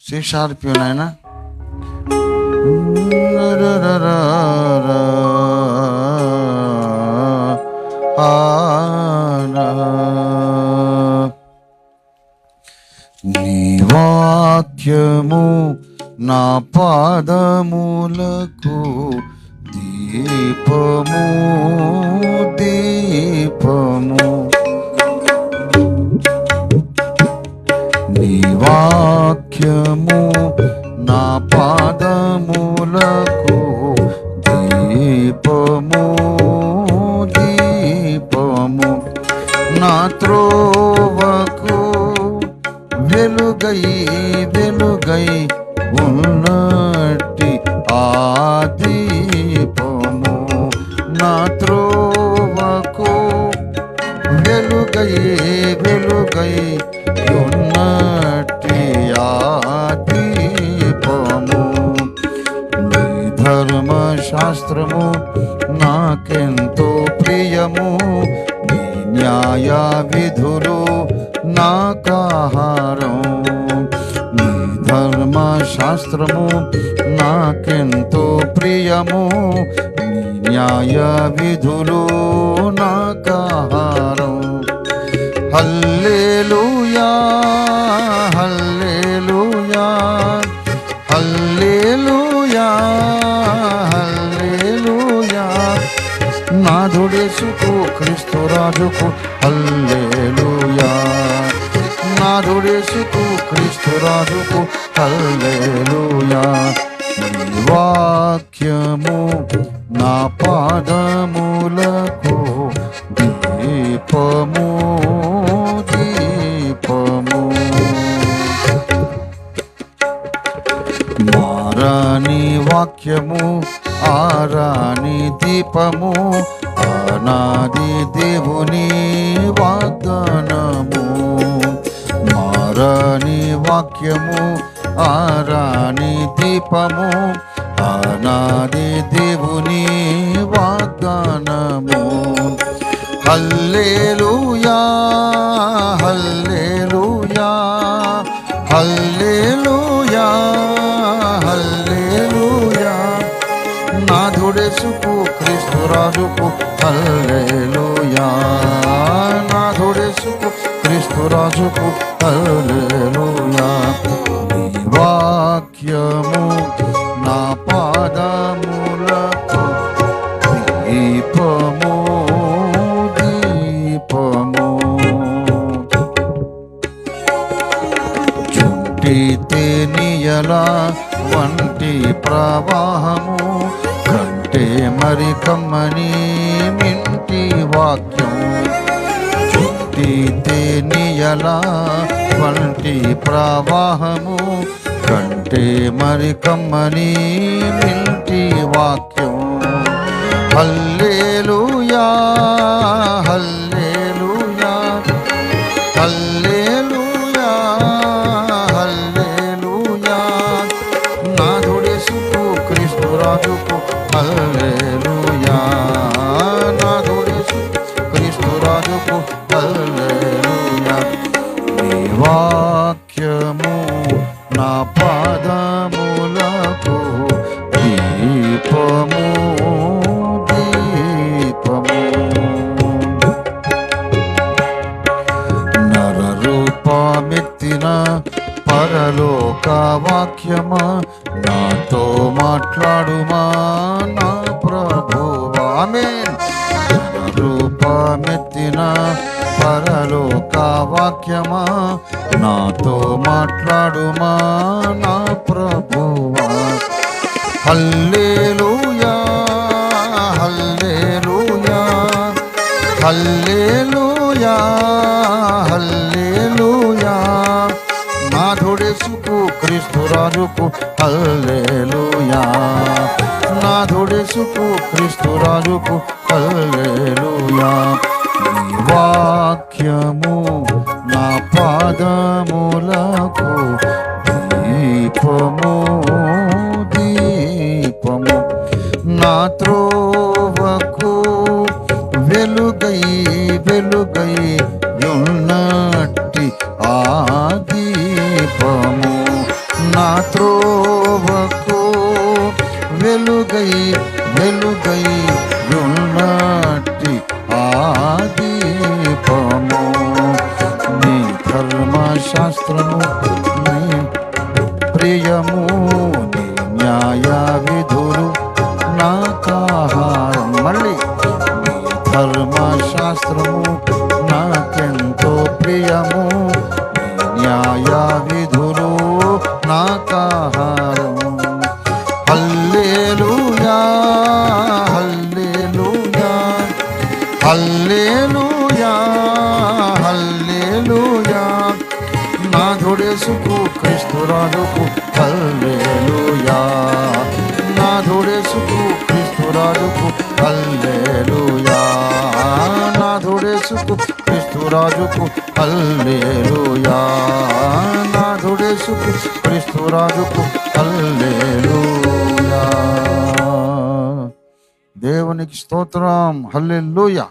C sharp నాయన. నీ వాక్యము నా పాదములకు దీపము దీపము. నీ వాక్యము నా పాదములకు దీపము దీపము. నా త్రోవకు వెలుగై వెలుగై ఉన్నట్టి ఆ దీపము. నా త్రోవకు వెలుగై వెలుగై ఉన్నట్టి ఆ దీపము. నీ ధర్మశాస్త్రము నాకెంతో ప్రియము. నీ న్యాయ విధులు నాకాహారం. నీ ధర్మశాస్త్రము నాకెంతో ప్రియము. నీ న్యాయ విధులు నాకాహారం. హల్లెలూయా హల్లెలూయా హల్లెలూయా హల్లెలూయా. నాథుడేసుకు క్రీస్తు రాజుకు హల్లెలూయా. నాథుడేసుకు క్రీస్తు రాజుకు హల్లెలూయా. నీ వాక్యము నా పాదములకు దీపము దీపము. మారాని వాక్యము ఆరాని దీపము. అనాది దేవుని వాగ్దానము. మారాని వాక్యము ఆరాని దీపము. అనాది దేవుని వాగ్దానము. హల్లెలూయా హల్లెలూయా హల్లెలూయా హల్లెలూయా. నాథుడేసుకు క్రీస్తు రాజుకు హల్లెలూయా. నాథుడేసుకు క్రీస్తు రాజుకు హల్లెలూయా. నీ వాక్యము నా పాదములకు దీపము దీపము. చుంటి తేనియల వంటి ప్రవాహము కంటే మరి కమ్మని మింటి వాక్యం. చుంటి తేనియల వంటి ప్రవాహము కంటే మరి కమ్మని మింటి వాక్యం. హల్లెలూయా హల్లెలూయా హల్లెలూయా హల్లెలూయా. నాథుడేసుకు క్రీస్తు రాజుకు హల్లెలూయా. నాథుడేసుకు క్రీస్తు రాజుకు హల్లెలూయా. నీ వాక్యము నా పాదములకు దీపము దీపము. నరరూపమెత్తిన పరలోక వాక్యమా నాతో మాట్లాడుమా నా ప్రభువా. ఆమేన్. నరరూపమెత్తిన పరలోక వాక్యమా నాతో మాట్లాడుమా నా ప్రభువా. హల్లెలూయా హల్లెలూయా హల్లెలూయా హల్లెలూయా. నాథుడేసుకు క్రీస్తు రాజుకు హల్లెలూయా. నాథుడేసుకు క్రీస్తు రాజుకు హల్లెలూయా. నీ వాక్యము నా పాదములకు దీపము దీపము. నా త్రోవకు వెలుగై వెలుగై ఉన్నట్టి ఆ దీపము. నా త్రోవకు వెలుగై వెలుగై ఉన్నట్టి ఆ దీపము నీ ధర్మశాస్త్రము నీ ప్రియము నీ న్యాయ విధులు నాకాహారం. మళ్ళీ నీ ధర్మశాస్త్రము నాకెంతో ప్రియము, నీ న్యాయ విధులు నాకాహారం. హల్లెలూయా హల్లెలూయా హల్లెలూయా హల్లెలూయా నాథుడేసుకు క్రీస్తురాజుకు హల్లెలూయా, నాథుడేసుకు క్రీస్తురాజుకు హల్లెలూయా, నాథుడేసుకు క్రీస్తురాజుకు హల్లెలూయా, నాథుడేసుకు క్రీస్తురాజుకు హల్లెలూయా. దేవునికి స్తోత్రం. హల్లెలూయా.